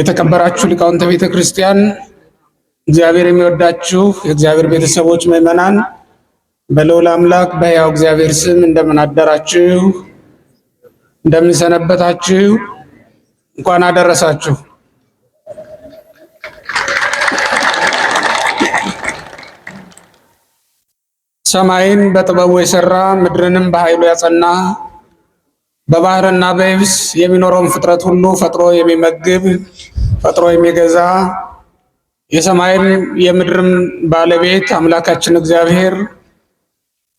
የተከበራችሁ ሊቃውንተ ቤተ ክርስቲያን፣ እግዚአብሔር የሚወዳችሁ የእግዚአብሔር ቤተሰቦች ምዕመናን፣ በልዑል አምላክ በሕያው እግዚአብሔር ስም እንደምን አደራችሁ? እንደምን ሰነበታችሁ? እንኳን አደረሳችሁ። ሰማይን በጥበቡ የሰራ ምድርንም በኃይሉ ያጸና በባህርና በየብስ የሚኖረውን ፍጥረት ሁሉ ፈጥሮ የሚመግብ ፈጥሮ የሚገዛ የሰማይም የምድርም ባለቤት አምላካችን እግዚአብሔር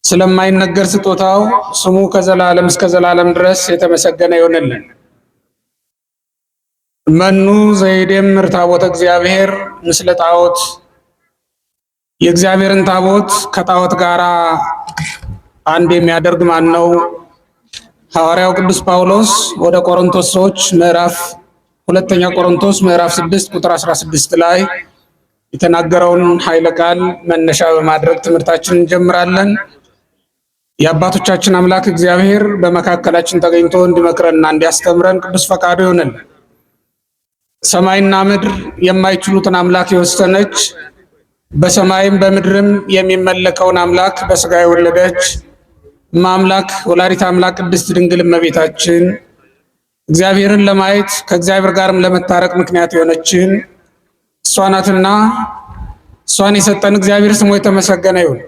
ስለማይነገር ስጦታው ስሙ ከዘላለም እስከ ዘላለም ድረስ የተመሰገነ ይሆንልን። መኑ ዘይደምር ታቦተ እግዚአብሔር ምስለ ጣዖት፣ የእግዚአብሔርን ታቦት ከጣዖት ጋር አንድ የሚያደርግ ማን ነው? ሐዋርያው ቅዱስ ጳውሎስ ወደ ቆሮንቶስ ሰዎች ሁለተኛ ቆሮንቶስ ምዕራፍ 6 ቁጥር 16 ላይ የተናገረውን ኃይለ ቃል መነሻ በማድረግ ትምህርታችንን እንጀምራለን። የአባቶቻችን አምላክ እግዚአብሔር በመካከላችን ተገኝቶ እንዲመክረንና እንዲያስተምረን ቅዱስ ፈቃዱ ይሆንልን። ሰማይና ምድር የማይችሉትን አምላክ የወሰነች በሰማይም በምድርም የሚመለከውን አምላክ በስጋ የወለደች ማምላክ ወላዲተ አምላክ ቅድስት ድንግል እመቤታችን እግዚአብሔርን ለማየት ከእግዚአብሔር ጋርም ለመታረቅ ምክንያት የሆነችን እሷ ናትና እሷን የሰጠን እግዚአብሔር ስሙ የተመሰገነ ይሁን።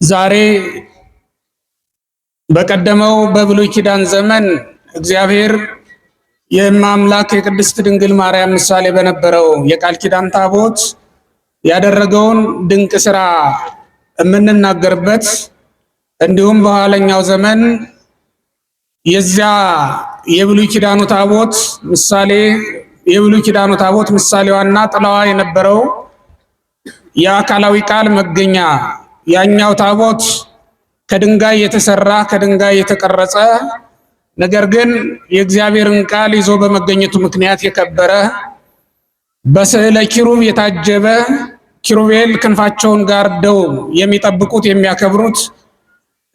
ዛሬ በቀደመው በብሉይ ኪዳን ዘመን እግዚአብሔር የማምላክ የቅድስት ድንግል ማርያም ምሳሌ በነበረው የቃል ኪዳን ታቦት ያደረገውን ድንቅ ስራ የምንናገርበት እንዲሁም በኋለኛው ዘመን የዚያ የብሉይ ኪዳኑ ታቦት ምሳሌዋና ጥላዋ የነበረው የአካላዊ ቃል መገኛ ያኛው ታቦት ከድንጋይ የተሰራ ከድንጋይ የተቀረጸ ነገር ግን የእግዚአብሔርን ቃል ይዞ በመገኘቱ ምክንያት የከበረ በስዕለ ኪሩብ የታጀበ ኪሩቤል ክንፋቸውን ጋርደው የሚጠብቁት የሚያከብሩት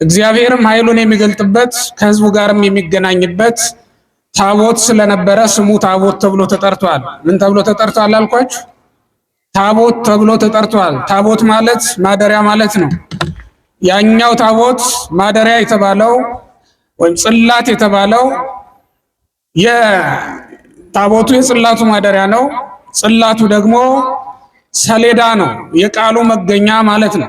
እግዚአብሔርም ኃይሉን የሚገልጥበት ከሕዝቡ ጋርም የሚገናኝበት ታቦት ስለነበረ ስሙ ታቦት ተብሎ ተጠርቷል። ምን ተብሎ ተጠርቷል አልኳችሁ? ታቦት ተብሎ ተጠርቷል። ታቦት ማለት ማደሪያ ማለት ነው። ያኛው ታቦት ማደሪያ የተባለው ወይም ጽላት የተባለው የታቦቱ የጽላቱ ማደሪያ ነው። ጽላቱ ደግሞ ሰሌዳ ነው፣ የቃሉ መገኛ ማለት ነው።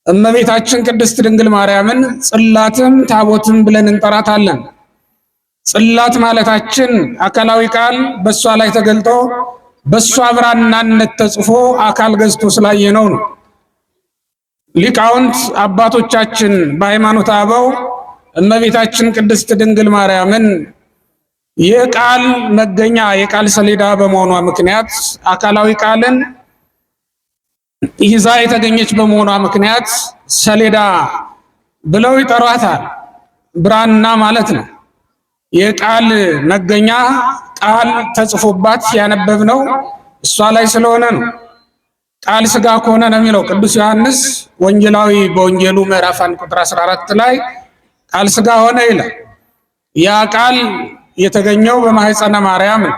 እመቤታችን ቅድስት ድንግል ማርያምን ጽላትም ታቦትም ብለን እንጠራታለን። ጽላት ማለታችን አካላዊ ቃል በሷ ላይ ተገልጦ በሷ ብራናነት ተጽፎ አካል ገዝቶ ስላየነው ነው። ሊቃውንት አባቶቻችን በሃይማኖተ አበው እመቤታችን ቅድስት ድንግል ማርያምን የቃል መገኛ የቃል ሰሌዳ በመሆኗ ምክንያት አካላዊ ቃልን ይዛ የተገኘች በመሆኗ ምክንያት ሰሌዳ ብለው ይጠሯታል። ብራና ማለት ነው። የቃል መገኛ ቃል ተጽፎባት ያነበብነው እሷ ላይ ስለሆነ ነው። ቃል ሥጋ ከሆነ ነው የሚለው ቅዱስ ዮሐንስ ወንጌላዊ በወንጌሉ ምዕራፍ 1 ቁጥር 14 ላይ ቃል ሥጋ ሆነ ይላል። ያ ቃል የተገኘው በማኅፀነ ማርያም ነው።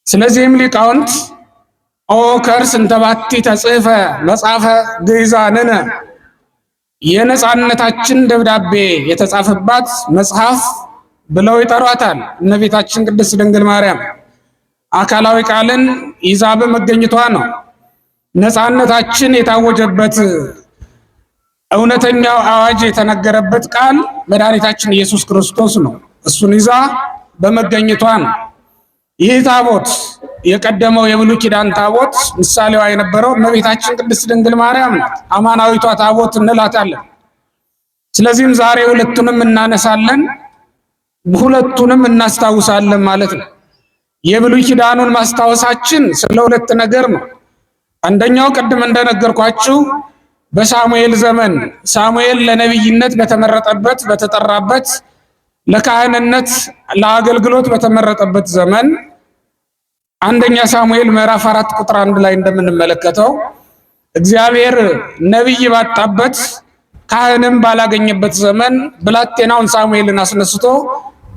ስለዚህም ሊቃውንት ኦ ከርስ እንተ ባቲ ተጽሕፈ መጽሐፈ ግዕዛንነ፣ የነጻነታችን ደብዳቤ የተጻፈባት መጽሐፍ ብለው ይጠሯታል። እመቤታችን ቅድስት ድንግል ማርያም አካላዊ ቃልን ይዛ በመገኘቷ ነው ነጻነታችን የታወጀበት እውነተኛው አዋጅ የተነገረበት ቃል መድኃኒታችን ኢየሱስ ክርስቶስ ነው። እሱን ይዛ በመገኘቷ ነው። ይህ ታቦት የቀደመው የብሉይ ኪዳን ታቦት ምሳሌዋ የነበረው እመቤታችን ቅድስት ድንግል ማርያም ናት። አማናዊቷ ታቦት እንላታለን። ስለዚህም ዛሬ ሁለቱንም እናነሳለን፣ ሁለቱንም እናስታውሳለን ማለት ነው። የብሉይ ኪዳኑን ማስታወሳችን ስለ ሁለት ነገር ነው። አንደኛው ቅድም እንደነገርኳችሁ በሳሙኤል ዘመን ሳሙኤል ለነቢይነት በተመረጠበት በተጠራበት ለካህንነት ለአገልግሎት በተመረጠበት ዘመን አንደኛ ሳሙኤል ምዕራፍ 4 ቁጥር 1 ላይ እንደምንመለከተው እግዚአብሔር ነቢይ ባጣበት ካህንም ባላገኘበት ዘመን ብላቴናውን ሳሙኤልን አስነስቶ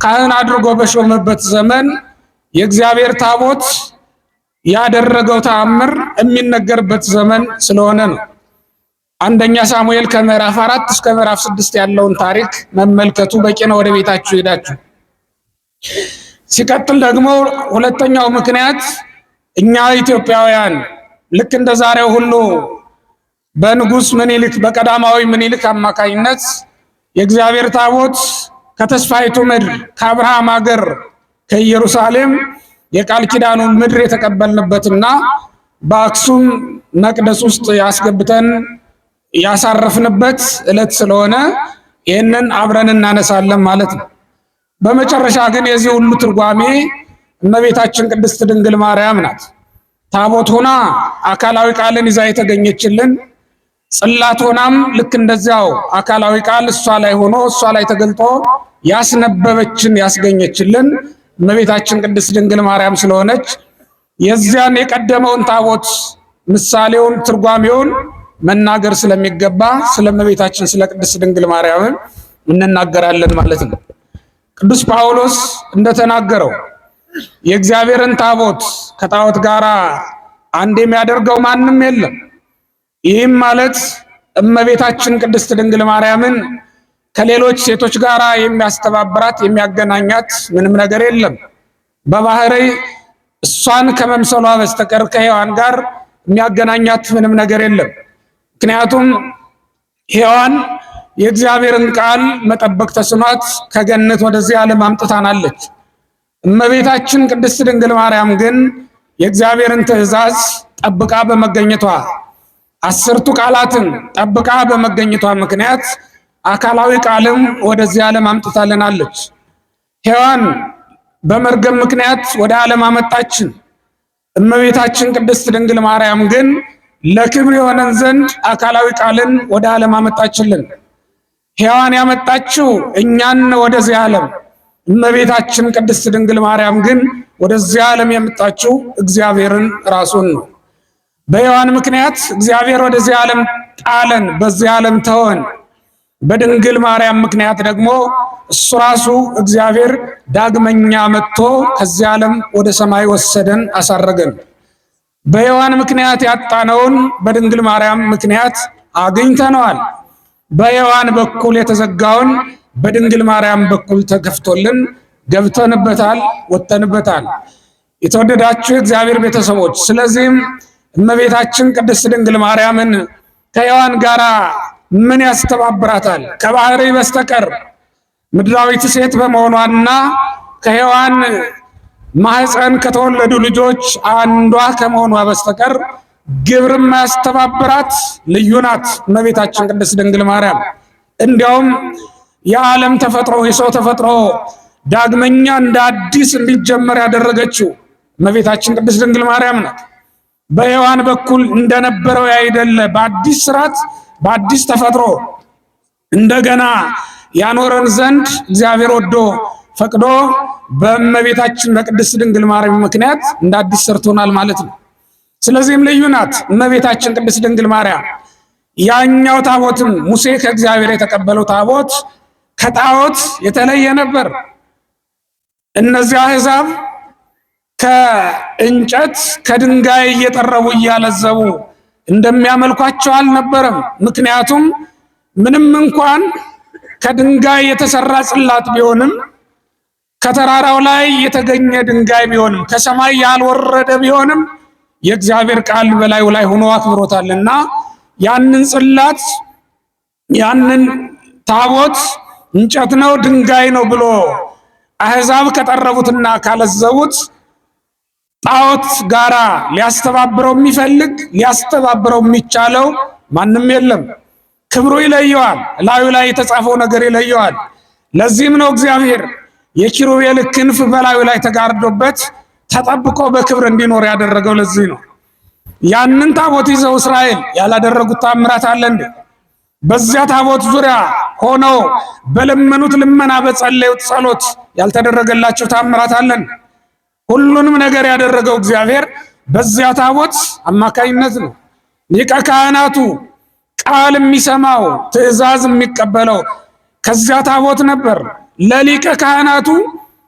ካህን አድርጎ በሾመበት ዘመን የእግዚአብሔር ታቦት ያደረገው ተአምር የሚነገርበት ዘመን ስለሆነ ነው። አንደኛ ሳሙኤል ከምዕራፍ 4 እስከ ምዕራፍ 6 ያለውን ታሪክ መመልከቱ በቂ ነው። ወደ ቤታችሁ ሄዳችሁ ሲቀጥል ደግሞ ሁለተኛው ምክንያት እኛ ኢትዮጵያውያን ልክ እንደ ዛሬው ሁሉ በንጉስ ምኒልክ በቀዳማዊ ምኒልክ አማካኝነት የእግዚአብሔር ታቦት ከተስፋይቱ ምድር ከአብርሃም ሀገር ከኢየሩሳሌም የቃል ኪዳኑን ምድር የተቀበልንበትና በአክሱም መቅደስ ውስጥ ያስገብተን ያሳረፍንበት ዕለት ስለሆነ ይህንን አብረን እናነሳለን ማለት ነው። በመጨረሻ ግን የዚህ ሁሉ ትርጓሜ እመቤታችን ቅድስት ድንግል ማርያም ናት። ታቦት ሆና አካላዊ ቃልን ይዛ የተገኘችልን፣ ጽላት ሆናም ልክ እንደዚያው አካላዊ ቃል እሷ ላይ ሆኖ እሷ ላይ ተገልጦ ያስነበበችን ያስገኘችልን እመቤታችን ቅድስት ድንግል ማርያም ስለሆነች የዚያን የቀደመውን ታቦት ምሳሌውን ትርጓሜውን መናገር ስለሚገባ ስለ እመቤታችን ስለ ቅድስት ድንግል ማርያም እንናገራለን ማለት ነው። ቅዱስ ጳውሎስ እንደተናገረው የእግዚአብሔርን ታቦት ከጣዖት ጋር አንድ የሚያደርገው ማንም የለም። ይህም ማለት እመቤታችን ቅድስት ድንግል ማርያምን ከሌሎች ሴቶች ጋር የሚያስተባብራት የሚያገናኛት ምንም ነገር የለም። በባህሪ እሷን ከመምሰሏ በስተቀር ከሔዋን ጋር የሚያገናኛት ምንም ነገር የለም። ምክንያቱም ሔዋን የእግዚአብሔርን ቃል መጠበቅ ተስኗት ከገነት ወደዚህ ዓለም አምጥታናለች። እመቤታችን ቅድስት ድንግል ማርያም ግን የእግዚአብሔርን ትእዛዝ ጠብቃ በመገኘቷ 10ቱ ቃላትን ጠብቃ በመገኘቷ ምክንያት አካላዊ ቃልም ወደዚህ ዓለም አምጥታልናለች። ሔዋን በመርገም ምክንያት ወደ ዓለም አመጣችን። እመቤታችን ቅድስት ድንግል ማርያም ግን ለክብር የሆነን ዘንድ አካላዊ ቃልን ወደ ዓለም አመጣችልን። ሔዋን ያመጣችው እኛን ወደዚህ ዓለም፣ እመቤታችን ቅድስት ድንግል ማርያም ግን ወደዚህ ዓለም የመጣችው እግዚአብሔርን ራሱን ነው። በሔዋን ምክንያት እግዚአብሔር ወደዚህ ዓለም ጣለን፣ በዚህ ዓለም ተወን። በድንግል ማርያም ምክንያት ደግሞ እሱ ራሱ እግዚአብሔር ዳግመኛ መጥቶ ከዚህ ዓለም ወደ ሰማይ ወሰደን፣ አሳረገን። በሔዋን ምክንያት ያጣነውን በድንግል ማርያም ምክንያት አግኝተነዋል። በሔዋን በኩል የተዘጋውን በድንግል ማርያም በኩል ተከፍቶልን ገብተንበታል፣ ወጥተንበታል። የተወደዳችሁ የእግዚአብሔር ቤተሰቦች፣ ስለዚህም እመቤታችን ቅድስት ድንግል ማርያምን ከሔዋን ጋር ምን ያስተባብራታል? ከባህሪ በስተቀር ምድራዊት ሴት በመሆኗና ከሔዋን ማህፀን ከተወለዱ ልጆች አንዷ ከመሆኗ በስተቀር ግብርም ያስተባብራት ልዩ ናት እመቤታችን ቅድስት ድንግል ማርያም። እንዲያውም የዓለም ተፈጥሮ የሰው ተፈጥሮ ዳግመኛ እንደ አዲስ እንዲጀመር ያደረገችው እመቤታችን ቅድስት ድንግል ማርያም ናት። በሔዋን በኩል እንደነበረው ያይደለ በአዲስ ስርዓት በአዲስ ተፈጥሮ እንደገና ያኖረን ዘንድ እግዚአብሔር ወዶ ፈቅዶ በእመቤታችን በቅድስት ድንግል ማርያም ምክንያት እንደ አዲስ ሰርቶናል ማለት ነው። ስለዚህም ልዩ ናት እመቤታችን ቅድስት ድንግል ማርያም። ያኛው ታቦትም ሙሴ ከእግዚአብሔር የተቀበለው ታቦት ከጣዖት የተለየ ነበር። እነዚያ አሕዛብ ከእንጨት ከድንጋይ እየጠረቡ እያለዘቡ እንደሚያመልኳቸው አልነበረም። ምክንያቱም ምንም እንኳን ከድንጋይ የተሰራ ጽላት ቢሆንም ከተራራው ላይ የተገኘ ድንጋይ ቢሆንም ከሰማይ ያልወረደ ቢሆንም የእግዚአብሔር ቃል በላዩ ላይ ሆኖ አክብሮታልና ያንን ጽላት ያንን ታቦት እንጨት ነው ድንጋይ ነው ብሎ አሕዛብ ከጠረቡትና ካለዘቡት ጣዖት ጋራ ሊያስተባብረው የሚፈልግ ሊያስተባብረው የሚቻለው ማንም የለም። ክብሩ ይለየዋል፣ ላዩ ላይ የተጻፈው ነገር ይለየዋል። ለዚህም ነው እግዚአብሔር የኪሩቤል ክንፍ በላዩ ላይ ተጋርዶበት ተጠብቆ በክብር እንዲኖር ያደረገው። ለዚህ ነው ያንን ታቦት ይዘው እስራኤል ያላደረጉት ታምራት አለ እንዴ? በዚያ ታቦት ዙሪያ ሆነው በለመኑት ልመና በጸለዩት ጸሎት ያልተደረገላቸው ታምራት አለን? ሁሉንም ነገር ያደረገው እግዚአብሔር በዚያ ታቦት አማካይነት ነው። ሊቀ ካህናቱ ቃል የሚሰማው ትእዛዝ የሚቀበለው ከዚያ ታቦት ነበር። ለሊቀ ካህናቱ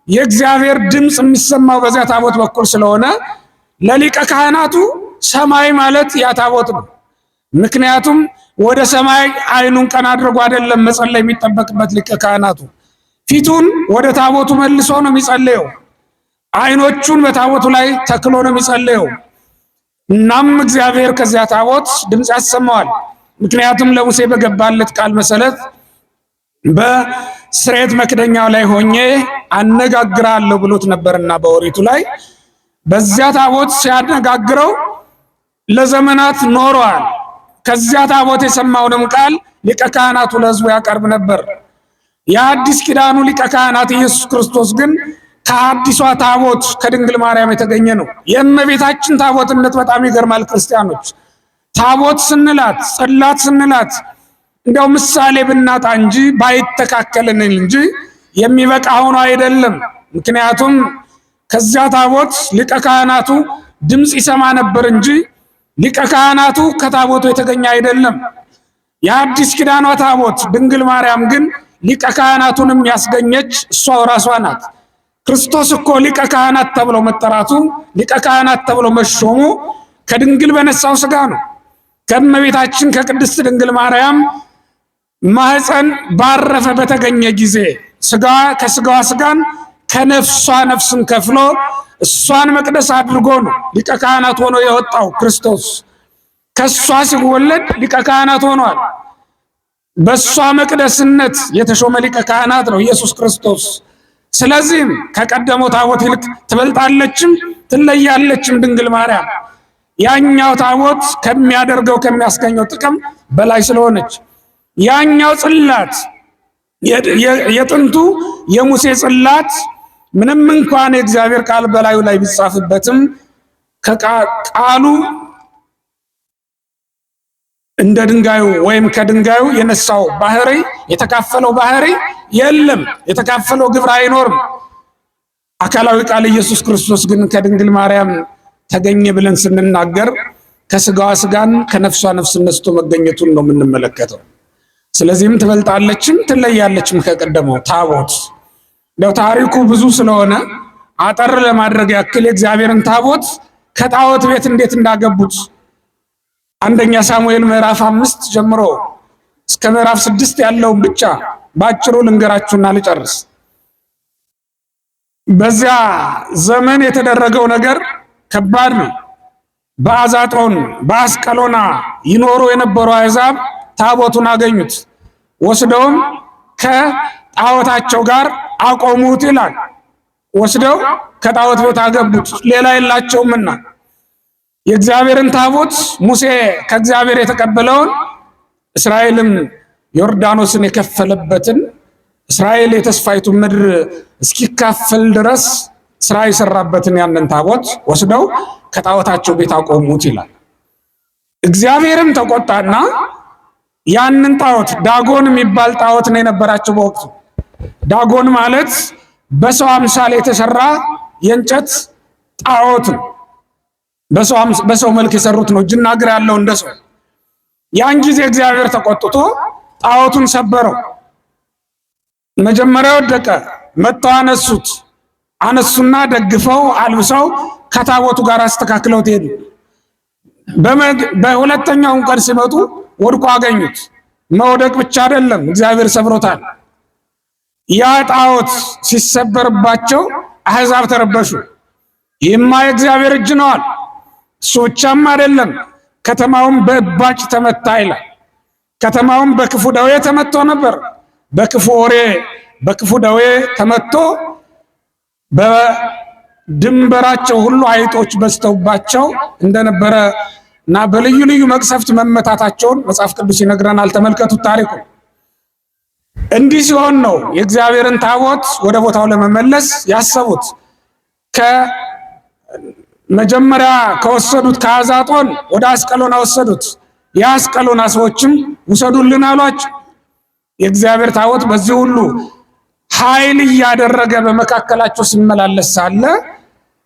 የእግዚአብሔር ድምፅ የሚሰማው በዚያ ታቦት በኩል ስለሆነ ለሊቀ ካህናቱ ሰማይ ማለት ያ ታቦት ነው። ምክንያቱም ወደ ሰማይ አይኑን ቀና አድርጎ አይደለም መጸለይ የሚጠበቅበት ሊቀ ካህናቱ ፊቱን ወደ ታቦቱ መልሶ ነው የሚጸልየው። አይኖቹን በታቦቱ ላይ ተክሎ ነው የሚጸልየው። እናም እግዚአብሔር ከዚያ ታቦት ድምፅ ያሰማዋል። ምክንያቱም ለሙሴ በገባለት ቃል መሰረት በስርየት መክደኛው ላይ ሆኜ አነጋግራለሁ ብሎት ነበርና በኦሪቱ ላይ በዚያ ታቦት ሲያነጋግረው ለዘመናት ኖሯል። ከዚያ ታቦት የሰማውንም ቃል ሊቀ ካህናቱ ለሕዝቡ ያቀርብ ነበር። የአዲስ ኪዳኑ ሊቀ ካህናት ኢየሱስ ክርስቶስ ግን ከአዲሷ ታቦት ከድንግል ማርያም የተገኘ ነው። የእመቤታችን ታቦትነት በጣም ይገርማል። ክርስቲያኖች ታቦት ስንላት ጽላት ስንላት እንደው ምሳሌ ብናጣ እንጂ ባይተካከልን እንጂ የሚበቃ ሆኖ አይደለም። ምክንያቱም ከዚያ ታቦት ሊቀ ካህናቱ ድምፅ ይሰማ ነበር እንጂ ሊቀ ካህናቱ ከታቦቱ የተገኘ አይደለም። የአዲስ ኪዳኗ ታቦት ድንግል ማርያም ግን ሊቀ ካህናቱንም ያስገኘች እሷው ራሷ ናት። ክርስቶስ እኮ ሊቀ ካህናት ተብሎ መጠራቱ ሊቀ ካህናት ተብሎ መሾሙ ከድንግል በነሳው ሥጋ ነው። ከእመቤታችን ከቅድስት ድንግል ማርያም ማህፀን ባረፈ በተገኘ ጊዜ ሥጋዋ ከሥጋዋ ሥጋን ከነፍሷ ነፍስን ከፍሎ እሷን መቅደስ አድርጎ ነው ሊቀ ካህናት ሆኖ የወጣው ክርስቶስ። ከሷ ሲወለድ ሊቀ ካህናት ሆኗል። በሷ መቅደስነት የተሾመ ሊቀ ካህናት ነው ኢየሱስ ክርስቶስ። ስለዚህም ከቀደመው ታቦት ይልቅ ትበልጣለችም ትለያለችም ድንግል ማርያም ያኛው ታቦት ከሚያደርገው ከሚያስገኘው ጥቅም በላይ ስለሆነች። ያኛው ጽላት የጥንቱ የሙሴ ጽላት ምንም እንኳን የእግዚአብሔር ቃል በላዩ ላይ ቢጻፍበትም ከቃሉ እንደ ድንጋዩ ወይም ከድንጋዩ የነሳው ባህሪ የተካፈለው ባህሪ የለም። የተካፈለው ግብር አይኖርም። አካላዊ ቃል ኢየሱስ ክርስቶስ ግን ከድንግል ማርያም ተገኘ ብለን ስንናገር ከሥጋዋ ሥጋን ከነፍሷ ነፍስ ነስቶ መገኘቱን ነው የምንመለከተው። ስለዚህም ትበልጣለችም ትለያለችም ከቀደመው ታቦት። እንደው ታሪኩ ብዙ ስለሆነ አጠር ለማድረግ ያክል የእግዚአብሔርን ታቦት ከጣዖት ቤት እንዴት እንዳገቡት አንደኛ ሳሙኤል ምዕራፍ 5 ጀምሮ እስከ ምዕራፍ 6 ያለውን ብቻ ባጭሩ ልንገራችሁና ልጨርስ። በዚያ ዘመን የተደረገው ነገር ከባድ ነው። በአዛጦን በአስቀሎና ይኖሩ የነበሩ አሕዛብ ታቦቱን አገኙት፣ ወስደውም ከጣዖታቸው ጋር አቆሙት ይላል። ወስደው ከጣዖት ቤት አገቡት፣ ሌላ የላቸውምና። የእግዚአብሔርን ታቦት ሙሴ ከእግዚአብሔር የተቀበለውን እስራኤልም ዮርዳኖስን የከፈለበትን እስራኤል የተስፋይቱ ምድር እስኪካፈል ድረስ ስራ የሰራበትን ያንን ታቦት ወስደው ከጣዖታቸው ቤት አቆሙት ይላል። እግዚአብሔርም ተቆጣና ያንን ጣዖት ዳጎን የሚባል ጣዖት ነው የነበራቸው በወቅቱ። ዳጎን ማለት በሰው አምሳል የተሰራ የእንጨት ጣዖት ነው። በሰው መልክ የሰሩት ነው፣ እጅና እግር ያለው እንደ ሰው። ያን ጊዜ እግዚአብሔር ተቆጥቶ ጣዖቱን ሰበረው። መጀመሪያ ወደቀ፣ መጥተው አነሱት። አነሱና ደግፈው አልብሰው ከታቦቱ ጋር አስተካክለው ሄዱ። በሁለተኛው ቀን ሲመጡ ወድቆ አገኙት። መውደቅ ብቻ አይደለም፣ እግዚአብሔር ሰብሮታል። ያ ጣዖት ሲሰበርባቸው አሕዛብ ተረበሹ። ይህማ የእግዚአብሔር እጅ ነዋል። እሱ ብቻም አይደለም፣ ከተማውም በእባጭ ተመታ ይላል። ከተማውም በክፉ ደዌ ተመቶ ነበር። በክፉ ወሬ በክፉ ደዌ ተመቶ በድንበራቸው ሁሉ አይጦች በዝተውባቸው እንደነበረ እና በልዩ ልዩ መቅሰፍት መመታታቸውን መጽሐፍ ቅዱስ ይነግረናል። ተመልከቱት ታሪኩ። እንዲህ ሲሆን ነው የእግዚአብሔርን ታቦት ወደ ቦታው ለመመለስ ያሰቡት። ከመጀመሪያ ከወሰዱት ከአዛጦን ወደ አስቀሎና ወሰዱት። የአስቀሎና ሰዎችም ውሰዱልን አሏቸው። የእግዚአብሔር ታቦት በዚህ ሁሉ ኃይል እያደረገ በመካከላቸው ሲመላለስ ሳለ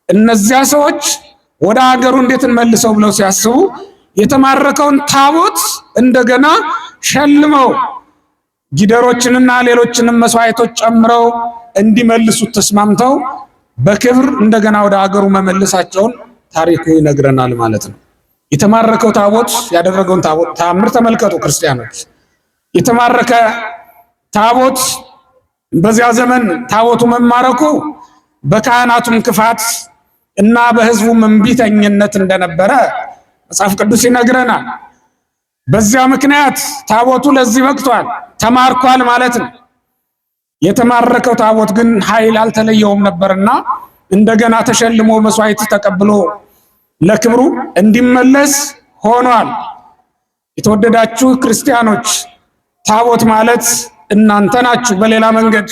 እነዚያ ሰዎች ወደ ሀገሩ እንዴት እንመልሰው ብለው ሲያስቡ የተማረከውን ታቦት እንደገና ሸልመው ጊደሮችንና ሌሎችንም መስዋዕቶች ጨምረው እንዲመልሱት ተስማምተው በክብር እንደገና ወደ አገሩ መመለሳቸውን ታሪኩ ይነግረናል ማለት ነው። የተማረከው ታቦት ያደረገውን ተአምር ተመልከቱ ክርስቲያኖች። የተማረከ ታቦት በዚያ ዘመን ታቦቱ መማረኩ በካህናቱም ክፋት እና በሕዝቡም እምቢተኝነት እንደነበረ መጽሐፍ ቅዱስ ይነግረናል። በዚያ ምክንያት ታቦቱ ለዚህ በቅቷል፣ ተማርኳል ማለት ነው። የተማረከው ታቦት ግን ኃይል አልተለየውም ነበርና እንደገና ተሸልሞ መስዋዕት ተቀብሎ ለክብሩ እንዲመለስ ሆኗል። የተወደዳችሁ ክርስቲያኖች ታቦት ማለት እናንተ ናችሁ። በሌላ መንገድ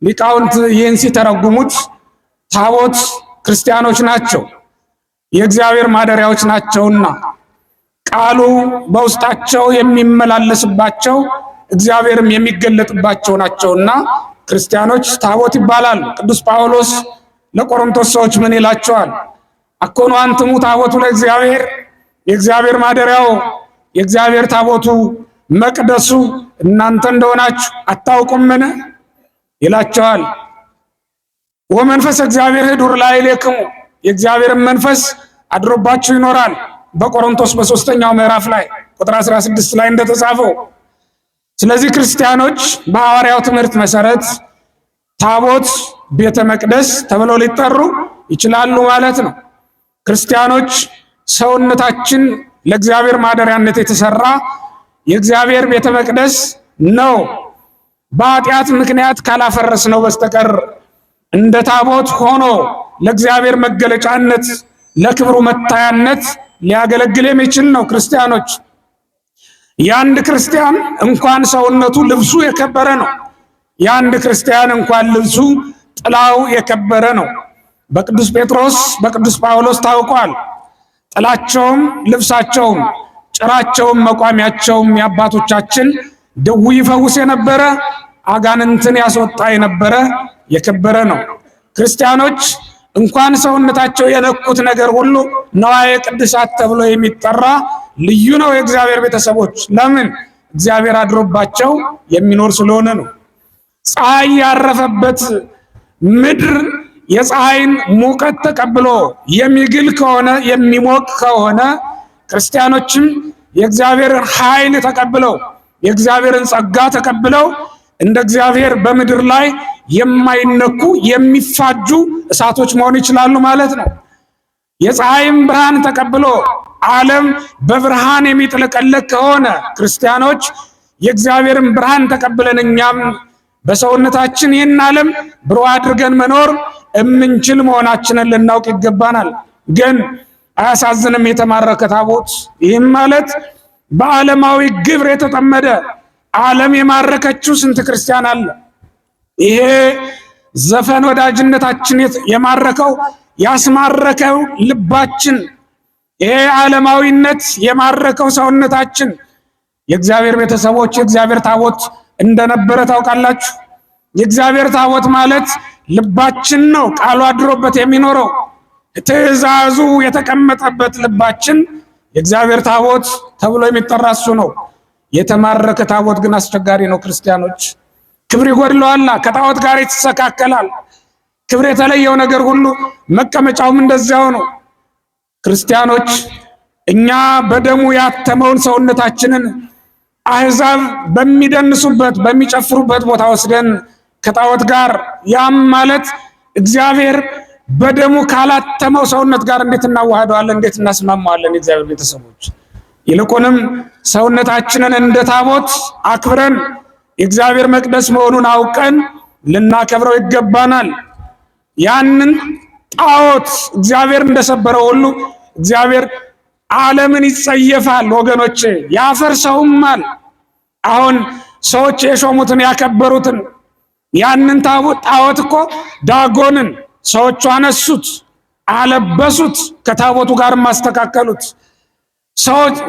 ሊቃውንት ይህን ሲተረጉሙት ታቦት ክርስቲያኖች ናቸው፣ የእግዚአብሔር ማደሪያዎች ናቸውና ቃሉ በውስጣቸው የሚመላለስባቸው እግዚአብሔርም የሚገለጥባቸው ናቸውና ክርስቲያኖች ታቦት ይባላሉ። ቅዱስ ጳውሎስ ለቆሮንቶስ ሰዎች ምን ይላቸዋል? አኮኑ አንትሙ ታቦቱ ለእግዚአብሔር፣ የእግዚአብሔር ማደሪያው የእግዚአብሔር ታቦቱ መቅደሱ እናንተ እንደሆናችሁ አታውቁምን ይላቸዋል። ወመንፈስ እግዚአብሔር ህዱር ላዕሌክሙ፣ የእግዚአብሔር መንፈስ አድሮባችሁ ይኖራል። በቆሮንቶስ በ3ኛው ምዕራፍ ላይ ቁጥር 16 ላይ እንደተጻፈው። ስለዚህ ክርስቲያኖች በሐዋርያው ትምህርት መሰረት ታቦት ቤተ መቅደስ ተብለው ሊጠሩ ይችላሉ ማለት ነው። ክርስቲያኖች ሰውነታችን ለእግዚአብሔር ማደሪያነት የተሰራ የእግዚአብሔር ቤተ መቅደስ ነው። በኃጢአት ምክንያት ካላፈረስነው በስተቀር እንደ ታቦት ሆኖ ለእግዚአብሔር መገለጫነት ለክብሩ መታያነት ሊያገለግል የሚችል ነው። ክርስቲያኖች የአንድ ክርስቲያን እንኳን ሰውነቱ ልብሱ የከበረ ነው። የአንድ ክርስቲያን እንኳን ልብሱ ጥላው የከበረ ነው። በቅዱስ ጴጥሮስ በቅዱስ ጳውሎስ ታውቋል። ጥላቸውም ልብሳቸውም ጭራቸውም መቋሚያቸውም የአባቶቻችን ደዌ ይፈውስ የነበረ አጋንንትን ያስወጣ የነበረ የከበረ ነው። ክርስቲያኖች እንኳን ሰውነታቸው የነኩት ነገር ሁሉ ነዋየ ቅድሳት ተብሎ የሚጠራ ልዩ ነው። የእግዚአብሔር ቤተሰቦች ለምን? እግዚአብሔር አድሮባቸው የሚኖር ስለሆነ ነው። ፀሐይ ያረፈበት ምድር የፀሐይን ሙቀት ተቀብሎ የሚግል ከሆነ የሚሞቅ ከሆነ ክርስቲያኖችም የእግዚአብሔርን ኃይል ተቀብለው የእግዚአብሔርን ጸጋ ተቀብለው እንደ እግዚአብሔር በምድር ላይ የማይነኩ የሚፋጁ እሳቶች መሆን ይችላሉ ማለት ነው። የፀሐይም ብርሃን ተቀብሎ ዓለም በብርሃን የሚጥለቀለቅ ከሆነ ክርስቲያኖች የእግዚአብሔርን ብርሃን ተቀብለን እኛም በሰውነታችን ይህን ዓለም ብሩህ አድርገን መኖር እምንችል መሆናችንን ልናውቅ ይገባናል። ግን አያሳዝንም? የተማረከ ታቦት ይህም ማለት በዓለማዊ ግብር የተጠመደ ዓለም የማረከችው ስንት ክርስቲያን አለ። ይሄ ዘፈን ወዳጅነታችን የማረከው ያስማረከው ልባችን፣ ይሄ ዓለማዊነት የማረከው ሰውነታችን የእግዚአብሔር ቤተሰቦች የእግዚአብሔር ታቦት እንደነበረ ታውቃላችሁ። የእግዚአብሔር ታቦት ማለት ልባችን ነው፣ ቃሉ አድሮበት የሚኖረው ትእዛዙ የተቀመጠበት ልባችን የእግዚአብሔር ታቦት ተብሎ የሚጠራ እሱ ነው። የተማረከ ታቦት ግን አስቸጋሪ ነው። ክርስቲያኖች ክብር ይጎድለዋል፣ ከጣዖት ጋር ይተሰካከላል። ክብር የተለየው ነገር ሁሉ መቀመጫውም እንደዚያው ነው። ክርስቲያኖች እኛ በደሙ ያተመውን ሰውነታችንን አሕዛብ በሚደንሱበት በሚጨፍሩበት ቦታ ወስደን ከጣዖት ጋር ያም ማለት እግዚአብሔር በደሙ ካላተመው ሰውነት ጋር እንዴት እናዋህደዋለን? እንዴት እናስማማዋለን? የእግዚአብሔር ቤተሰቦች ይልቁንም ሰውነታችንን እንደ ታቦት አክብረን የእግዚአብሔር መቅደስ መሆኑን አውቀን ልናከብረው ይገባናል። ያንን ጣዖት እግዚአብሔር እንደሰበረው ሁሉ እግዚአብሔር ዓለምን ይጸየፋል ወገኖቼ፣ ያፈርሰውማል። አሁን ሰዎች የሾሙትን ያከበሩትን ያንን ጣዖት እኮ ዳጎንን ሰዎቹ አነሱት፣ አለበሱት፣ ከታቦቱ ጋር ማስተካከሉት።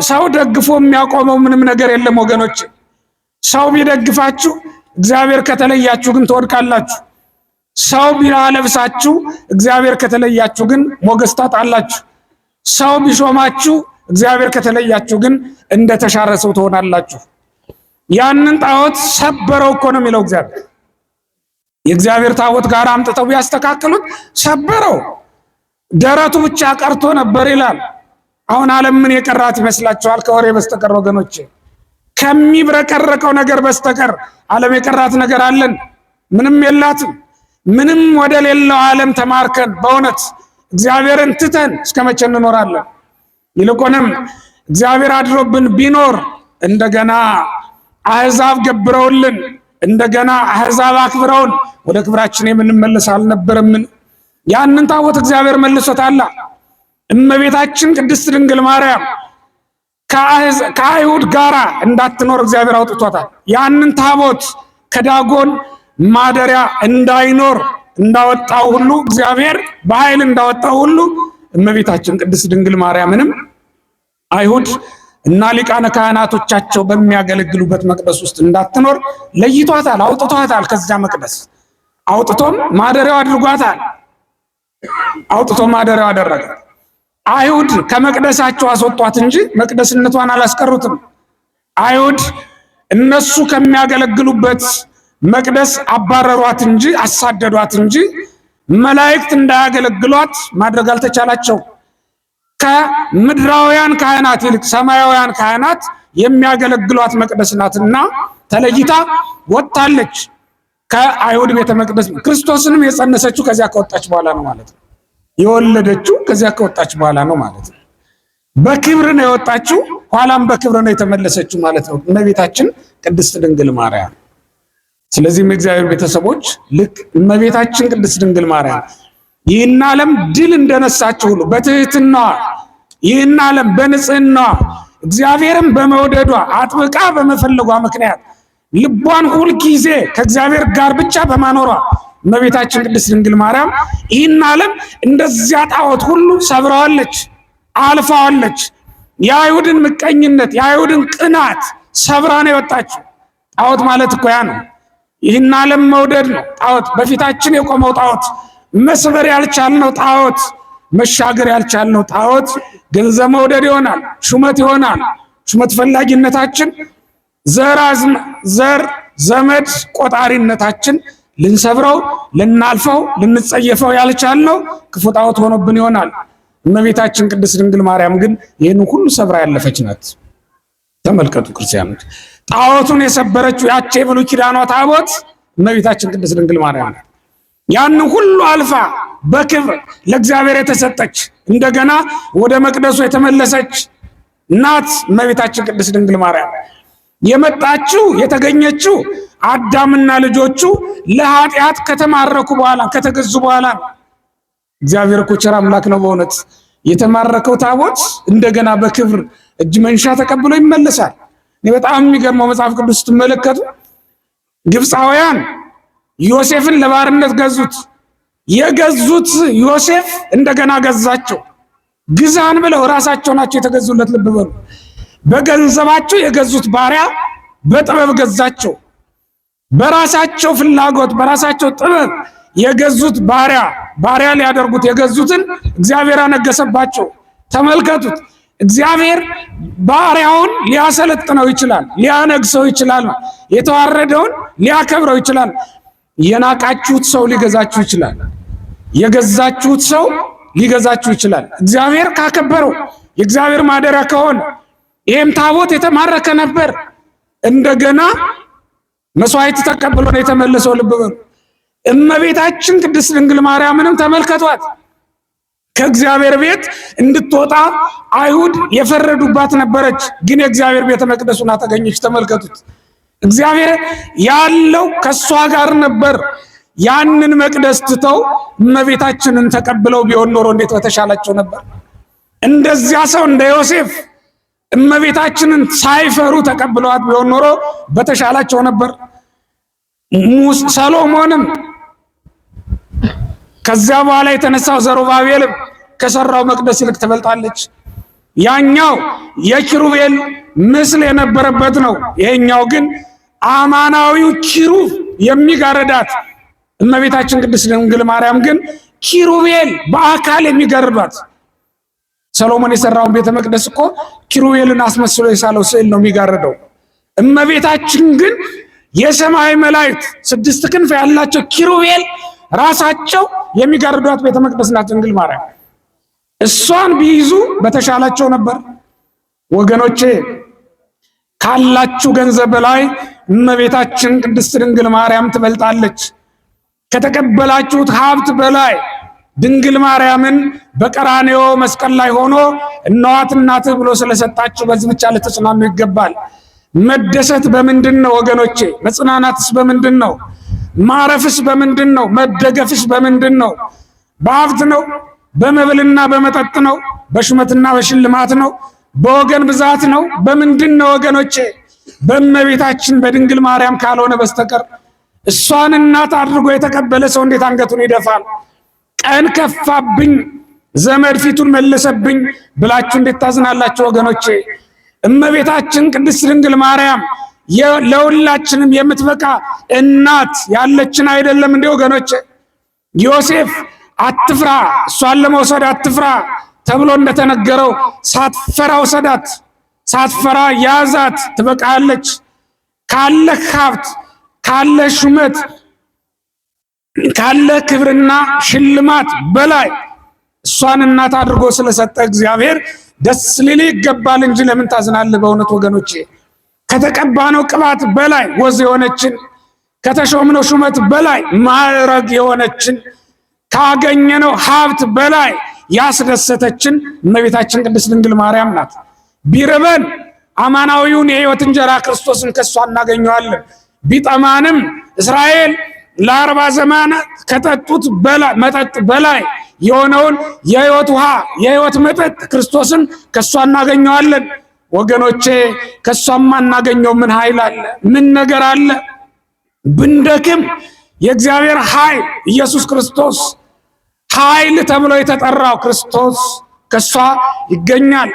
ሰው ደግፎ የሚያቆመው ምንም ነገር የለም ወገኖች። ሰው ቢደግፋችሁ እግዚአብሔር ከተለያችሁ ግን ትወድቃላችሁ። ሰው ቢያለብሳችሁ እግዚአብሔር ከተለያችሁ ግን ሞገስ ታጣላችሁ። ሰው ቢሾማችሁ እግዚአብሔር ከተለያችሁ ግን እንደተሻረ ሰው ትሆናላችሁ። ያንን ጣዖት ሰበረው እኮ ነው የሚለው እግዚአብሔር። የእግዚአብሔር ታቦት ጋር አምጥተው ቢያስተካክሉት ሰበረው፣ ደረቱ ብቻ ቀርቶ ነበር ይላል። አሁን ዓለም ምን የቀራት ይመስላችኋል? ከወሬ በስተቀር ወገኖቼ፣ ከሚብረቀረቀው ነገር በስተቀር ዓለም የቀራት ነገር አለን? ምንም የላትም። ምንም ወደ ሌላው ዓለም ተማርከን በእውነት እግዚአብሔርን ትተን እስከ መቼ እንኖራለን? ይልቁንም እግዚአብሔር አድሮብን ቢኖር እንደገና አሕዛብ ገብረውልን እንደገና አሕዛብ አክብረውን ወደ ክብራችን የምንመለስ አልነበረምን? ያንን ታቦት እግዚአብሔር መልሶታል። እመቤታችን ቅድስት ድንግል ማርያም ከአይሁድ ጋራ እንዳትኖር እግዚአብሔር አውጥቷታል። ያንን ታቦት ከዳጎን ማደሪያ እንዳይኖር እንዳወጣው ሁሉ እግዚአብሔር በኃይል እንዳወጣው ሁሉ እመቤታችን ቅድስት ድንግል ማርያምንም አይሁድ እና ሊቃነ ካህናቶቻቸው በሚያገለግሉበት መቅደስ ውስጥ እንዳትኖር ለይቷታል፣ አውጥቷታል። ከዚያ መቅደስ አውጥቶም ማደሪያው አድርጓታል። አውጥቶም ማደሪያው አደረገ። አይሁድ ከመቅደሳቸው አስወጧት እንጂ መቅደስነቷን አላስቀሩትም። አይሁድ እነሱ ከሚያገለግሉበት መቅደስ አባረሯት እንጂ አሳደዷት እንጂ መላእክት እንዳያገለግሏት ማድረግ አልተቻላቸው። ከምድራውያን ካህናት ይልቅ ሰማያውያን ካህናት የሚያገለግሏት መቅደስ ናትና ተለይታ ወጣለች ከአይሁድ ቤተ መቅደስ። ክርስቶስንም የጸነሰችው ከዚያ ከወጣች በኋላ ነው ማለት ነው። የወለደችው ከዚያ ከወጣች በኋላ ነው ማለት ነው። በክብር ነው የወጣችው፣ ኋላም በክብር ነው የተመለሰችው ማለት ነው እመቤታችን ቅድስት ድንግል ማርያም። ስለዚህም የእግዚአብሔር ቤተሰቦች ልክ እመቤታችን ቅድስት ድንግል ማርያም ይህን ዓለም ድል እንደነሳችው ሁሉ በትህትናዋ ይህን ዓለም በንጽህናዋ እግዚአብሔርን በመውደዷ አጥብቃ በመፈለጓ ምክንያት ልቧን ሁል ጊዜ ከእግዚአብሔር ጋር ብቻ በማኖሯ እመቤታችን ቅድስት ድንግል ማርያም ይህን ዓለም እንደዚያ ጣዖት ሁሉ ሰብረዋለች፣ አልፋዋለች። የአይሁድን ምቀኝነት የአይሁድን ቅናት ሰብራ ነው የወጣችው። ጣዖት ማለት እኮ ያ ነው። ይህን ዓለም መውደድ ነው ጣዖት። በፊታችን የቆመው ጣዖት፣ መስበር ያልቻልነው ጣዖት፣ መሻገር ያልቻልነው ጣዖት ገንዘብ መውደድ ይሆናል፣ ሹመት ይሆናል። ሹመት ፈላጊነታችን፣ ዘር ዘመድ ቆጣሪነታችን ልንሰብረው፣ ልናልፈው፣ ልንጸየፈው ያልቻልነው ክፉ ጣዖት ሆኖብን ይሆናል። እመቤታችን ቅድስት ድንግል ማርያም ግን ይህን ሁሉ ሰብራ ያለፈች ናት። ተመልከቱ ክርስቲያኖች፣ ጣዖቱን የሰበረችው ያቺ የብሉይ ኪዳኗ ታቦት እመቤታችን ቅድስት ድንግል ማርያም ናት። ያን ሁሉ አልፋ በክብር ለእግዚአብሔር የተሰጠች እንደገና ወደ መቅደሱ የተመለሰች ናት እመቤታችን ቅድስት ድንግል ማርያም። የመጣችው የተገኘችው አዳምና ልጆቹ ለኃጢአት ከተማረኩ በኋላ ከተገዙ በኋላ። እግዚአብሔር እኮ ቸር አምላክ ነው በእውነት። የተማረከው ታቦት እንደገና በክብር እጅ መንሻ ተቀብሎ ይመለሳል። እኔ በጣም የሚገርመው መጽሐፍ ቅዱስ ስትመለከቱ ግብፃውያን ዮሴፍን ለባርነት ገዙት። የገዙት ዮሴፍ እንደገና ገዛቸው። ግዛን ብለው ራሳቸው ናቸው የተገዙለት። ልብ በሉ። በገንዘባቸው የገዙት ባሪያ በጥበብ ገዛቸው። በራሳቸው ፍላጎት በራሳቸው ጥበብ የገዙት ባሪያ ሊያደርጉት የገዙትን እግዚአብሔር አነገሰባቸው። ተመልከቱት። እግዚአብሔር ባሪያውን ሊያሰለጥነው ይችላል፣ ሊያነግሰው ይችላል፣ የተዋረደውን ሊያከብረው ይችላል። የናቃችሁት ሰው ሊገዛችሁ ይችላል፣ የገዛችሁት ሰው ሊገዛችሁ ይችላል። እግዚአብሔር ካከበረው የእግዚአብሔር ማደሪያ ከሆነ ይህም ታቦት የተማረከ ነበር። እንደገና መስዋዕት ተቀብሎ ነው የተመለሰው። ልብ በሉ። እመቤታችን ቅድስት ድንግል ማርያምንም ተመልከቷት። ከእግዚአብሔር ቤት እንድትወጣ አይሁድ የፈረዱባት ነበረች፣ ግን የእግዚአብሔር ቤተ መቅደሱን ተገኘች። ተመልከቱት። እግዚአብሔር ያለው ከሷ ጋር ነበር። ያንን መቅደስ ትተው እመቤታችንን ተቀብለው ቢሆን ኖሮ እንዴት በተሻላቸው ነበር። እንደዚያ ሰው እንደ ዮሴፍ እመቤታችንን ሳይፈሩ ተቀብለዋት ቢሆን ኖሮ በተሻላቸው ነበር። ሰሎሞንም ከዚያ በኋላ የተነሳው ዘሩባቤልም ከሰራው መቅደስ ይልቅ ትበልጣለች። ያኛው የኪሩቤል ምስል የነበረበት ነው። ይሄኛው ግን አማናዊው ኪሩብ የሚጋርዳት እመቤታችን ቅድስት ድንግል ማርያም ግን ኪሩቤል በአካል የሚጋርዷት። ሰሎሞን የሰራውን ቤተ መቅደስ እኮ ኪሩቤልን አስመስሎ የሳለው ስዕል ነው የሚጋርደው። እመቤታችን ግን የሰማይ መላእክት 6 ክንፍ ያላቸው ኪሩቤል ራሳቸው የሚጋርዷት ቤተ መቅደስ ናት ድንግል ማርያም። እሷን ቢይዙ በተሻላቸው ነበር። ወገኖቼ ካላችሁ ገንዘብ በላይ እመቤታችን ቅድስት ድንግል ማርያም ትበልጣለች። ከተቀበላችሁት ሀብት በላይ ድንግል ማርያምን በቀራንዮ መስቀል ላይ ሆኖ እነዋት እናትህ ብሎ ስለሰጣችሁ በዚህ ብቻ ልትጽናኑ ይገባል። መደሰት በምንድን ነው ወገኖቼ? መጽናናትስ በምንድን ነው? ማረፍስ በምንድን ነው? መደገፍስ በምንድን ነው? በሀብት ነው? በመብልና በመጠጥ ነው? በሹመትና በሽልማት ነው? በወገን ብዛት ነው? በምንድን ነው ወገኖቼ? በእመቤታችን በድንግል ማርያም ካልሆነ በስተቀር እሷን እናት አድርጎ የተቀበለ ሰው እንዴት አንገቱን ይደፋል? ቀን ከፋብኝ፣ ዘመድ ፊቱን መለሰብኝ ብላችሁ እንዴት ታዝናላችሁ ወገኖቼ? እመቤታችን ቅድስት ድንግል ማርያም ለሁላችንም የምትበቃ እናት ያለችን አይደለም እንዴ ወገኖቼ? ዮሴፍ አትፍራ፣ እሷን ለመውሰድ አትፍራ ተብሎ እንደተነገረው ሳትፈራ ወሰዳት፣ ሳትፈራ ያዛት። ትበቃለች። ካለ ሀብት፣ ካለ ሹመት፣ ካለ ክብርና ሽልማት በላይ እሷን እናት አድርጎ ስለሰጠ እግዚአብሔር ደስ ሊል ይገባል እንጂ ለምን ታዝናለህ? በእውነት ወገኖቼ ከተቀባነው ቅባት በላይ ወዝ የሆነችን፣ ከተሾምነው ሹመት በላይ ማዕረግ የሆነችን፣ ካገኘነው ሀብት በላይ ያስደሰተችን እመቤታችን ቅድስት ድንግል ማርያም ናት። ቢርበን አማናዊውን የሕይወት እንጀራ ክርስቶስን ከሷ እናገኘዋለን። ቢጠማንም እስራኤል ለ40 ዘመን ከጠጡት መጠጥ በላይ የሆነውን የሕይወት ውሃ የሕይወት መጠጥ ክርስቶስን ከሷ እናገኘዋለን። ወገኖቼ ከሷማ እናገኘው ምን ኃይል አለ? ምን ነገር አለ? ብንደክም የእግዚአብሔር ኃይል ኢየሱስ ክርስቶስ ኃይል ተብሎ የተጠራው ክርስቶስ ከሷ ይገኛል።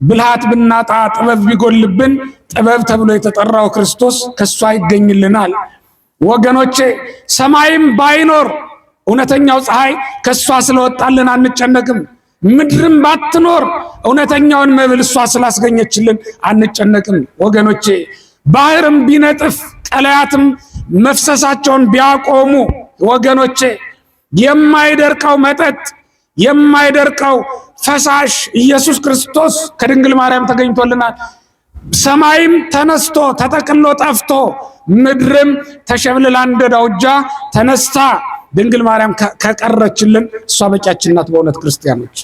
ብልሃት ብናጣ ጥበብ ቢጎልብን ጥበብ ተብሎ የተጠራው ክርስቶስ ከሷ ይገኝልናል። ወገኖቼ ሰማይም ባይኖር እውነተኛው ፀሐይ ከሷ ስለወጣልን አንጨነቅም። ምድርም ባትኖር እውነተኛውን መብል እሷ ስላስገኘችልን አንጨነቅም። ወገኖቼ ባህርም ቢነጥፍ ቀላያትም መፍሰሳቸውን ቢያቆሙ ወገኖቼ የማይደርቀው መጠጥ የማይደርቀው ፈሳሽ ኢየሱስ ክርስቶስ ከድንግል ማርያም ተገኝቶልናል። ሰማይም ተነስቶ ተጠቅሎ ጠፍቶ ምድርም ተሸብልላ እንደ ዳውጃ ተነስታ ድንግል ማርያም ከቀረችልን እሷ በቂያችን ናት። በእውነት ክርስቲያኖች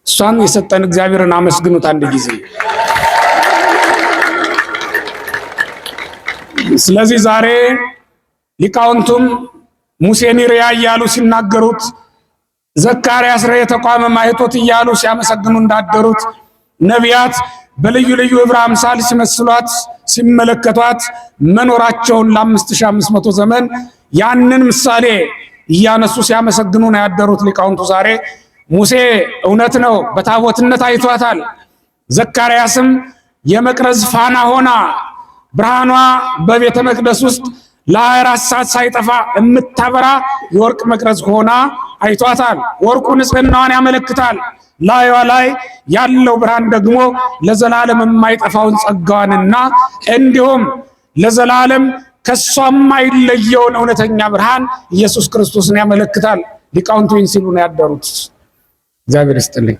እሷን የሰጠን እግዚአብሔርን አመስግኑት አንድ ጊዜ። ስለዚህ ዛሬ ሊቃውንቱም ሙሴን ይርያ እያሉ ሲናገሩት፣ ዘካርያስ ርኤ ተቋመ ማኅቶት እያሉ ሲያመሰግኑ እንዳደሩት ነቢያት በልዩ ልዩ ዕብረ አምሳል ሲመስሏት ሲመለከቷት መኖራቸውን ለ5500 ዘመን ያንን ምሳሌ እያነሱ ሲያመሰግኑ ነው ያደሩት ሊቃውንቱ። ዛሬ ሙሴ እውነት ነው በታቦትነት አይቷታል። ዘካርያስም የመቅረዝ ፋና ሆና ብርሃኗ በቤተ መቅደስ ውስጥ ለ24 ሰዓት ሳይጠፋ የምታበራ የወርቅ መቅረዝ ሆና አይቷታል። ወርቁ ንጽህናዋን ያመለክታል። ላይዋ ላይ ያለው ብርሃን ደግሞ ለዘላለም የማይጠፋውን ጸጋዋንና እንዲሁም ለዘላለም ከሷ የማይለየውን እውነተኛ ብርሃን ኢየሱስ ክርስቶስን ያመለክታል። ሊቃውንቱ ይህን ሲሉ ነው ያደሩት። እግዚአብሔር ይስጥልኝ።